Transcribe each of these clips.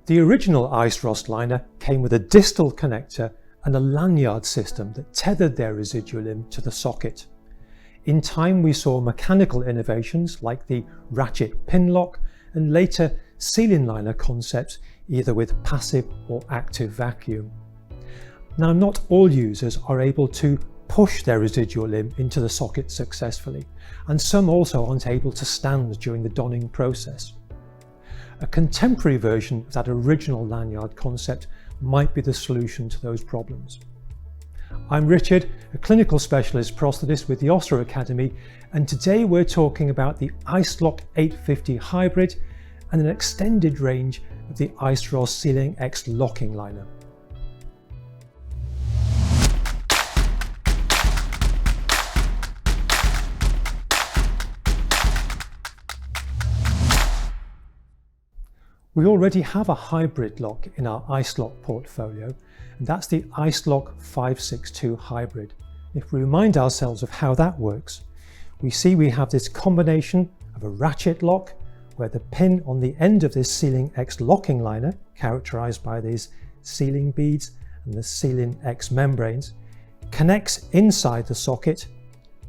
The original IceROS liner came with a distal connector and a lanyard system that tethered their residual limb to the socket. In time we saw mechanical innovations like the ratchet pin lock and later sealing liner concepts either with passive or active vacuum. Now not all users are able to push their residual limb into the socket successfully, and some also aren't able to stand during the donning process. A contemporary version of that original lanyard concept might be the solution to those problems. I'm Richard, a clinical specialist prosthetist with the Ostro Academy, and today we're talking about the IceLock 850 Hybrid and an extended range of the IceROS Sealing X locking liner. We already have a hybrid lock in our IceLock portfolio, and that's the IceLock 562 Hybrid. If we remind ourselves of how that works, we see we have this combination of a ratchet lock where the pin on the end of this Sealing X locking liner, characterized by these sealing beads and the Sealing X membranes, connects inside the socket,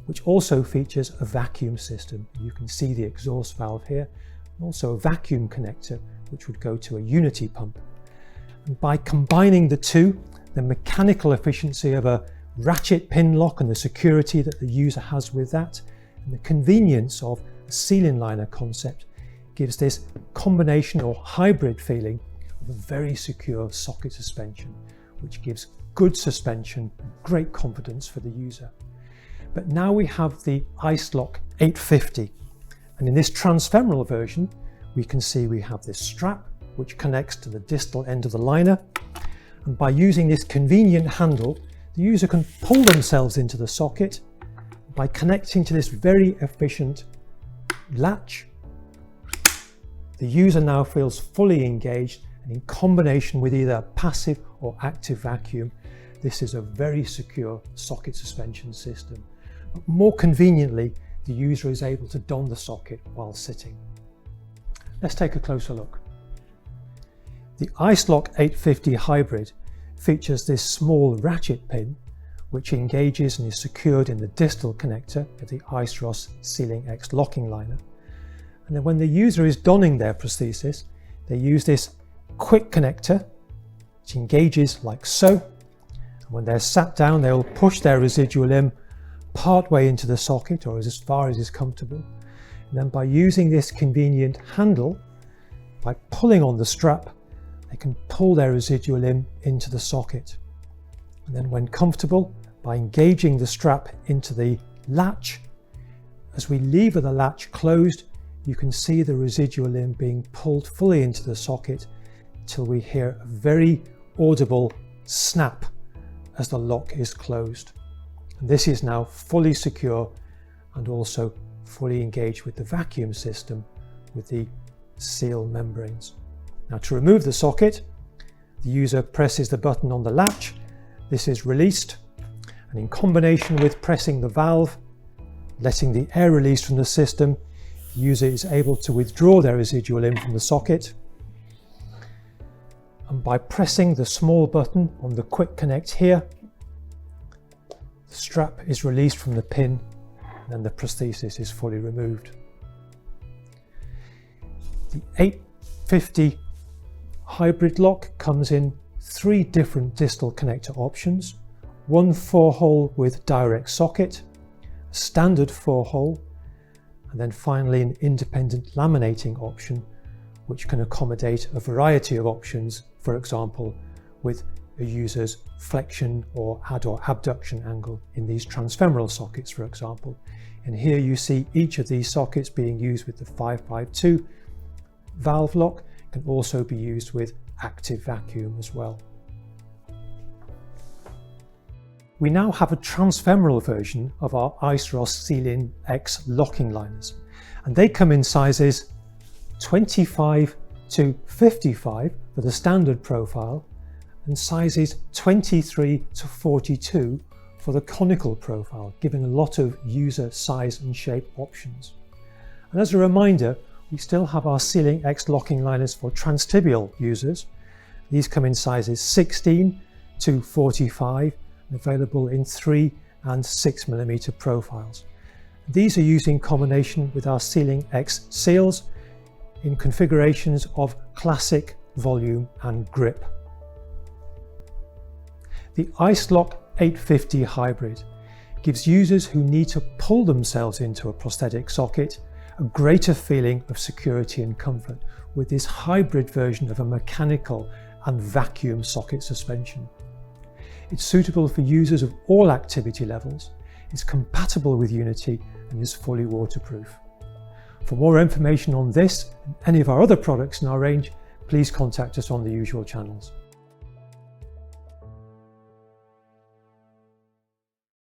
which also features a vacuum system. You can see the exhaust valve here, and also a vacuum connector which would go to a Unity pump. And by combining the two, the mechanical efficiency of a ratchet pin lock and the security that the user has with that, and the convenience of a sealing liner concept, gives this combination or hybrid feeling of a very secure socket suspension, which gives good suspension and great confidence for the user. But now we have the IceLock 850, and in this transfemoral version, we can see we have this strap which connects to the distal end of the liner, and by using this convenient handle, the user can pull themselves into the socket. By connecting to this very efficient latch, the user now feels fully engaged, and in combination with either passive or active vacuum, this is a very secure socket suspension system. But more conveniently, the user is able to don the socket while sitting. Let's take a closer look. The IceLock 850 Hybrid features this small ratchet pin which engages and is secured in the distal connector of the IceROS Sealing X locking liner. And then when the user is donning their prosthesis, they use this quick connector which engages like so. And when they're sat down, they'll push their residual limb part way into the socket or as far as is comfortable. And then by using this convenient handle, by pulling on the strap, they can pull their residual limb into the socket. And then when comfortable, by engaging the strap into the latch, as we lever the latch closed, you can see the residual limb being pulled fully into the socket till we hear a very audible snap as the lock is closed. And this is now fully secure and also fully engaged with the vacuum system with the seal membranes. Now to remove the socket, the user presses the button on the latch. This is released, and in combination with pressing the valve, letting the air release from the system, the user is able to withdraw their residual limb from the socket. And by pressing the small button on the quick connect here, the strap is released from the pin and the prosthesis is fully removed. The 850 Hybrid lock comes in 3 different distal connector options: one 4-hole with direct socket, a standard 4-hole, and then finally an independent laminating option which can accommodate a variety of options, for example with a user's flexion or abduction angle in these transfemoral sockets, for example. And here you see each of these sockets being used with the 552 valve lock, can also be used with active vacuum as well. We now have a transfemoral version of our IceROS Sealing X locking liners, and they come in sizes 25 to 55 for the standard profile and sizes 23 to 42 for the conical profile, giving a lot of user size and shape options. And as a reminder, we still have our Sealing X locking liners for transtibial users. These come in sizes 16 to 45, available in 3 and 6mm profiles. These are used in combination with our Sealing X seals in configurations of classic, volume and grip. The IceLock 850 Hybrid gives users who need to pull themselves into a prosthetic socket a greater feeling of security and comfort with this hybrid version of a mechanical and vacuum socket suspension. It's suitable for users of all activity levels, is compatible with Unity and is fully waterproof. For more information on this and any of our other products in our range, please contact us on the usual channels.